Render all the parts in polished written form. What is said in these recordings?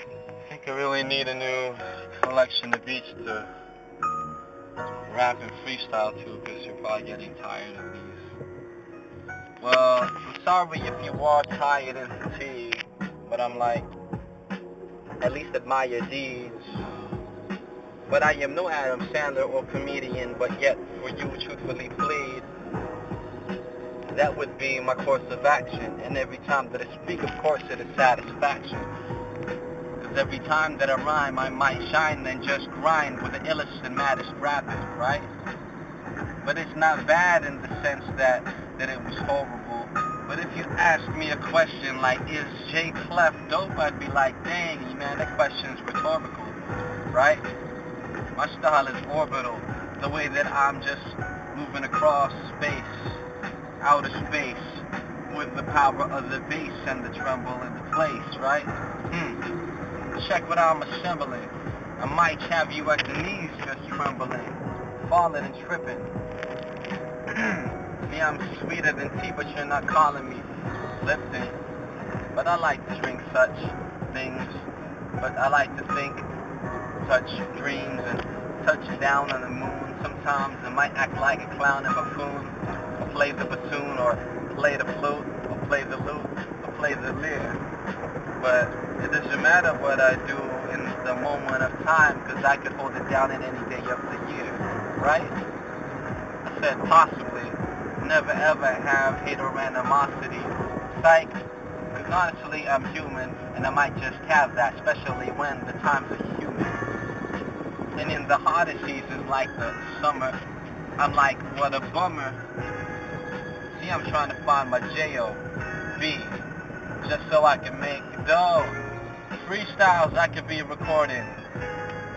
I think I really need a new collection of beats to rap and freestyle to, because you're probably getting tired of these. Well, I'm sorry if you are tired and fatigued, but I'm like, at least admire your deeds. But I am no Adam Sandler or comedian, but yet for you truthfully plead, that would be my course of action. And every time that I speak, of course, it is satisfaction. Because every time that I rhyme, I might shine and just grind with the illest and maddest rapping, right? But it's not bad in the sense that it was horrible. But if you ask me a question like, is Jay Clef dope? I'd be like, dang, man, that question's rhetorical, right? My style is orbital, the way that I'm just moving across space, outer space, with the power of the bass and the tremble in the place, right? Check what I'm assembling. I might have you at the knees just trembling, falling and tripping. See, I'm sweeter than tea, but you're not calling me Lipton. But I like to drink such things. But I like to think, touch dreams, and touch down on the moon. Sometimes I might act like a clown and buffoon, or play the bassoon, or play the flute, or play the lute, or play the lyre. But it doesn't matter what I do in the moment of time, because I could hold it down in any day of the year, right? I said possibly, never ever have hate or animosity. Psych, because honestly I'm human, and I might just have that, especially when the times are humid. And in the hottest seasons like the summer, I'm like, what a bummer. See, I'm trying to find my J-O-B, just so I can make dough. Freestyles I could be recording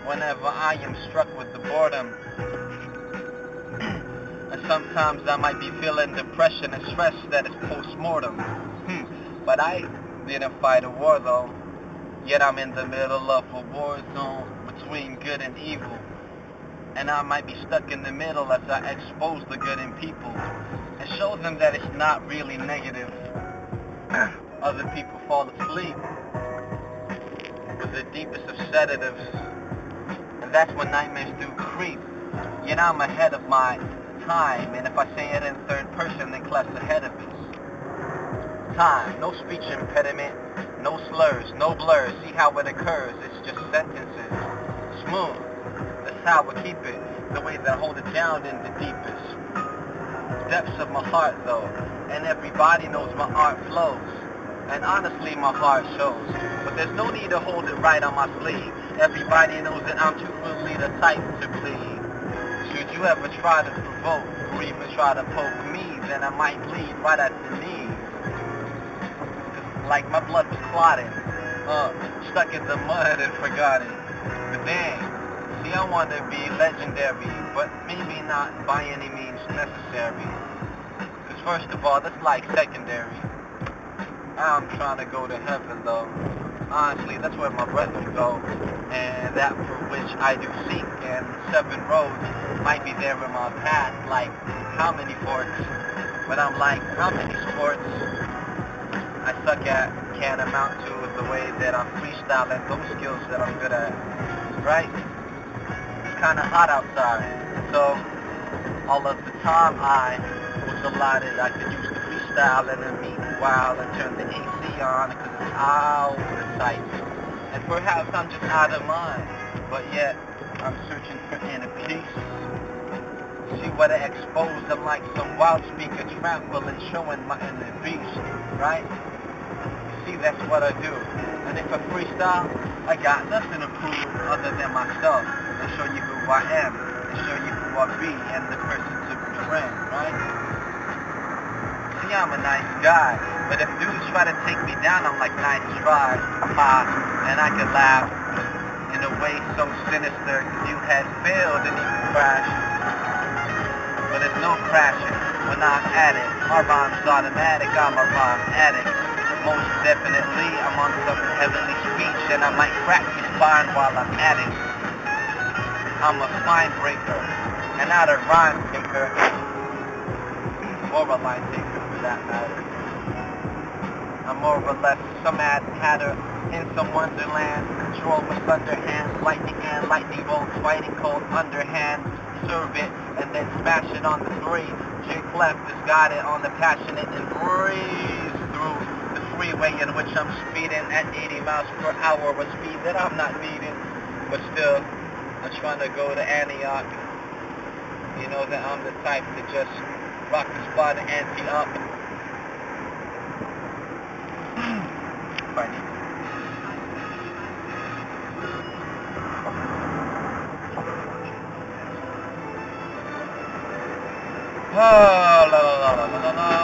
whenever I am struck with the boredom. And sometimes I might be feeling depression and stress that is post-mortem. But I didn't fight a war though, yet I'm in the middle of a war zone between good and evil. And I might be stuck in the middle as I expose the good in people and show them that it's not really negative. Other people fall asleep with the deepest of sedatives, and that's when nightmares do creep. Yet I'm ahead of my time, and if I say it in third person, then Clef's ahead of us. Time, no speech impediment, no slurs, no blurs. See how it occurs, it's just sentences. Smooth, that's how I keep it, the way that I hold it down in the deepest depths of my heart though. And everybody knows my art flows, and honestly my heart shows. But there's no need to hold it right on my sleeve. Everybody knows that I'm too really the type to bleed. Should you ever try to provoke, or even try to poke me, then I might bleed right at the knees. Like my blood was clotting, stuck in the mud and forgotten. But dang, see, I want to be legendary, but maybe not by any means necessary. Because first of all, that's like secondary. I'm trying to go to heaven though. Honestly, that's where my brethren go, and that for which I do seek, and 7 roads might be there in my path, like how many forks? But I'm like, how many sports I suck at can't amount to the way that I'm freestyling those skills that I'm good at, right? It's kind of hot outside, so all of the time I was allotted, I could use the freestyle in the meanwhile and turn the AC on because it's out of sight. And perhaps I'm just out of mind, but yet I'm searching for inner peace. See what I expose, I'm like some wild speaker trample and showing my inner beast, right? See, that's what I do. And if I freestyle, I got nothing to prove other than myself, and show you who I am, and show you who I be, and the person to befriend, right? See, I'm a nice guy, but if dudes try to take me down, I'm like, nice try, and I could laugh in a way so sinister, cause you had failed and even crashed. But there's no crashing when I'm at it. My rhyme's automatic, I'm a rhyme addict. Most definitely, I'm on some heavenly speech, and I might crack your spine while I'm at it. I'm a spine breaker, and not a rhyme thinker, or a line taker for that matter. I'm more or less some Mad Hatter in some wonderland. Control with underhand, lightning and lightning bolts, fighting cold underhand. Serve it and then smash it on the three. Jay Clef has got it on the passionate and breeze through the freeway in which I'm speeding at 80 miles per hour, a speed that I'm not needing. But still, I'm trying to go to Antioch. You know that I'm the type to just rock the spot and Antioch. If I need to. Oh, la la la la la la la.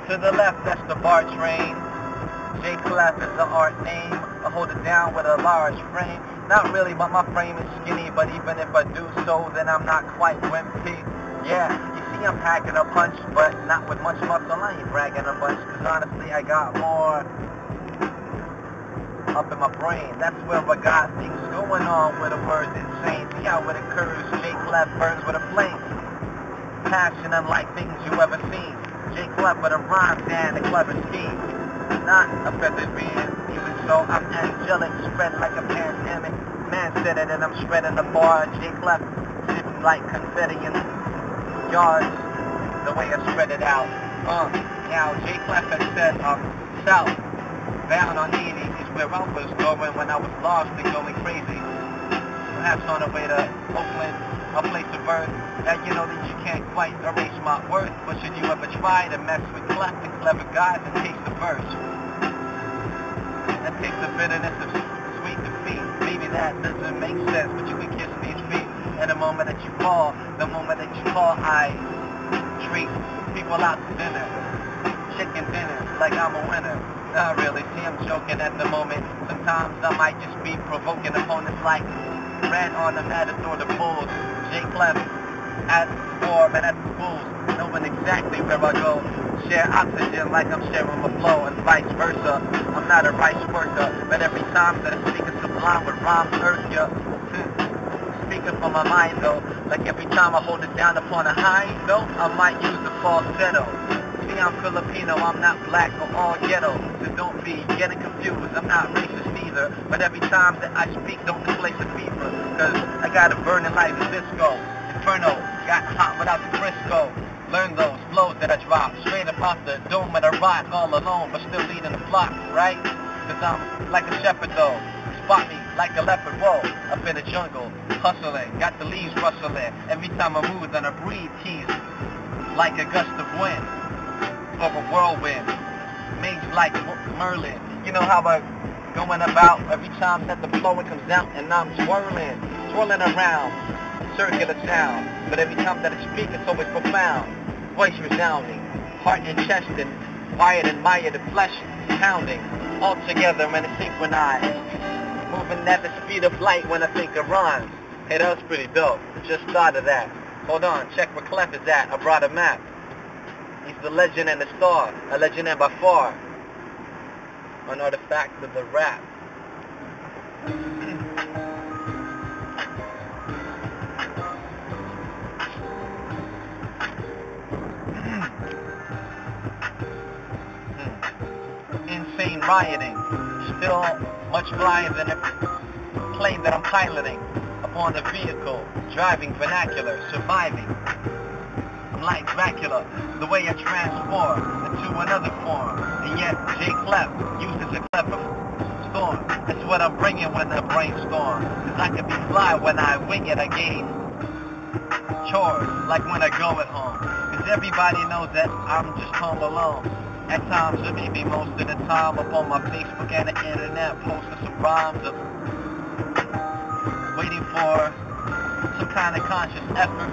To the left, that's the bar train. Jay Clef is the art name. I hold it down with a large frame. Not really, but my frame is skinny. But even if I do so, then I'm not quite wimpy. Yeah, you see I'm packing a punch, but not with much muscle. I ain't bragging a bunch, cause honestly I got more up in my brain. That's where I got things going on with the words insane. See how it occurs. Jay Clef burns with a flame. Passion unlike things you ever seen. Jay Clef with a rhyme and a clever scheme. Not a feathered being, even so I'm angelic, spread like a pandemic. Man said it and I'm shredding the bar. Jay Clef sitting like confetti in yards, the way I spread it out. Now Jay Clef has said south, bound on 80 is where I was going when I was lost and going crazy. Perhaps on the way to Oakland, a place of birth. Now you know that you can't quite erase my worth, but should you ever try to mess with Clef, the clever guys, and taste the verse, and taste the bitterness of sweet defeat. Maybe that doesn't make sense, but you can kiss these feet. And the moment that you fall, the moment that you call, I treat people out to dinner, chicken dinner, like I'm a winner. Not really, see I'm joking at the moment. Sometimes I might just be provoking opponents like ran on the Matador, the Bulls. Jay Clef at the form and at the schools, knowing exactly where I go. Share oxygen like I'm sharing my flow, and vice versa. I'm not a rice worker, but every time that I speak a sublime with rhymes irk ya. Speaking from my mind though, like every time I hold it down upon a high note, I might use the falsetto. See, I'm Filipino, I'm not black or all ghetto, so don't be getting confused, I'm not racist either, but every time that I speak, don't displace the fever, cause I got a burning light of disco, inferno, got hot without the Frisco, learn those flows that I drop, straight up off the dome of the rock, all alone, but still leading the flock, right, cause I'm like a shepherd though, spot me like a leopard, whoa, up in the jungle, hustling, got the leaves rustling, every time I move, then I breathe, tease, like a gust of wind, of a whirlwind, made like Merlin. You know how I going about every time that the flowing comes out and I'm swirling around, circular sound. But every time that I speak, it's always profound. Voice resounding, heart and chest and wired and mired, the flesh pounding, all together and it's synchronized. Moving at the speed of light when I think of rhymes. Hey, that was pretty dope. Just thought of that. Hold on, check where Clef is at. I brought a map. He's the legend and the star, a legend and by far, an artifact of the rap. Insane rioting, still much flyer than a plane that I'm piloting, upon a vehicle, driving vernacular, surviving. Like Dracula, the way I transform into another form, and yet Jay Clef uses a clever storm. That's what I'm bringing when I brainstorm, cause I can be fly when I wing it. I gain chores, like when I go at home, cause everybody knows that I'm just home alone. At times, or maybe most of the time, up on my Facebook and the internet, posting some rhymes of waiting for some kind of conscious effort,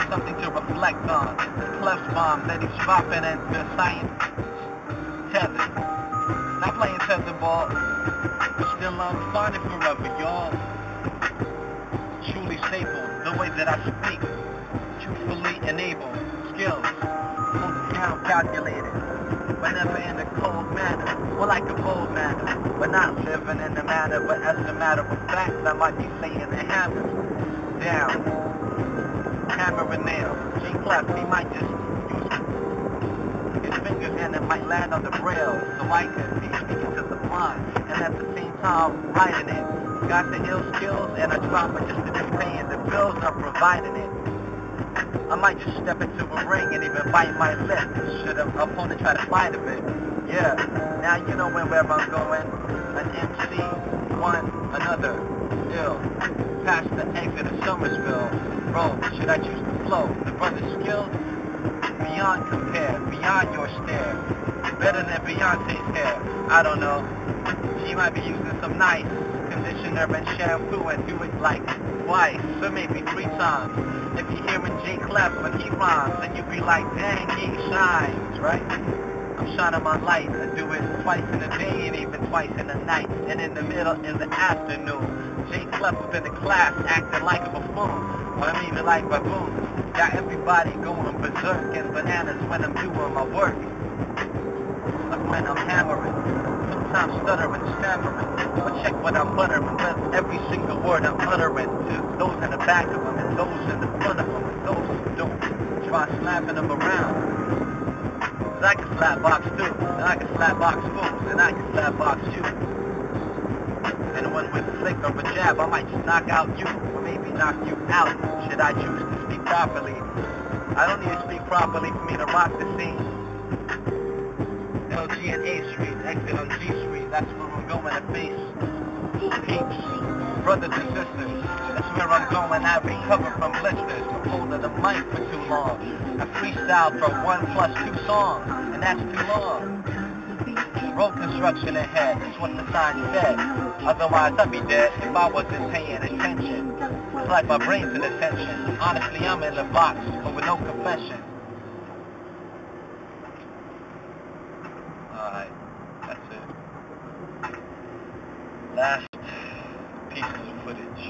something to reflect on. Clef's bomb that he's dropping into science tethered. Not playing tetherball, but still I'm finding forever, y'all. Truly staple, the way that I speak, truthfully enable skills, hold down calculated, but never in a cold manner, or like a bold manner, but not living in the manner, but as a matter of fact, I might be saying the hammers down. hammer and nail. Jay Clef, he might just use his fingers and it might land on the braille, so I can be speaking to the mind, and at the same time writing it. Got the ill skills and I drop it just to be paying the bills, I'm providing it. I might just step into a ring and even bite my lip. Should an opponent try to fight a bit? Yeah, now you know where I'm going. An MC, one, another, ill. Past the exit of Somersville. Bro, should I choose the flow? The brother's skills? Beyond compare, beyond your stare. Better than Beyonce's hair. I don't know. She might be using some nice conditioner and shampoo and do it like twice, or maybe 3 times. If you're hearing Jay Clef when he rhymes, then you be like, dang, he shines, right? I'm shining my light. I do it twice in the day and even twice in the night. And in the middle in the afternoon. Jay Clef up in the class acting like a buffoon. Or I'm even like baboon. Got everybody going berserk and bananas when I'm doing my work. Like when I'm hammering. Sometimes stuttering, stammering. But check what I'm buttering with every single word I'm uttering. To those in the back of them and those in the front of them and those who don't. Try slapping them around. Cause I can slap box too. And I can slap box fools. And I can slap box you. And when with a flick or a jab, I might just knock out you. Or maybe knock you out. Should I choose to speak properly? I don't need to speak properly for me to rock the scene. LG and A Street, exit on G Street, that's where I'm going to face peeps, brothers and sisters, that's where I'm going. I recover from blisters, I'm holding the mic for too long. I freestyle for 1 plus 2 songs, and that's too long. Road construction ahead, that's what the sign said. Otherwise I'd be dead if I wasn't paying attention. It's like my brain's in attention. Honestly, I'm in the box, but with no confession. Alright, that's it. Last pieces of footage.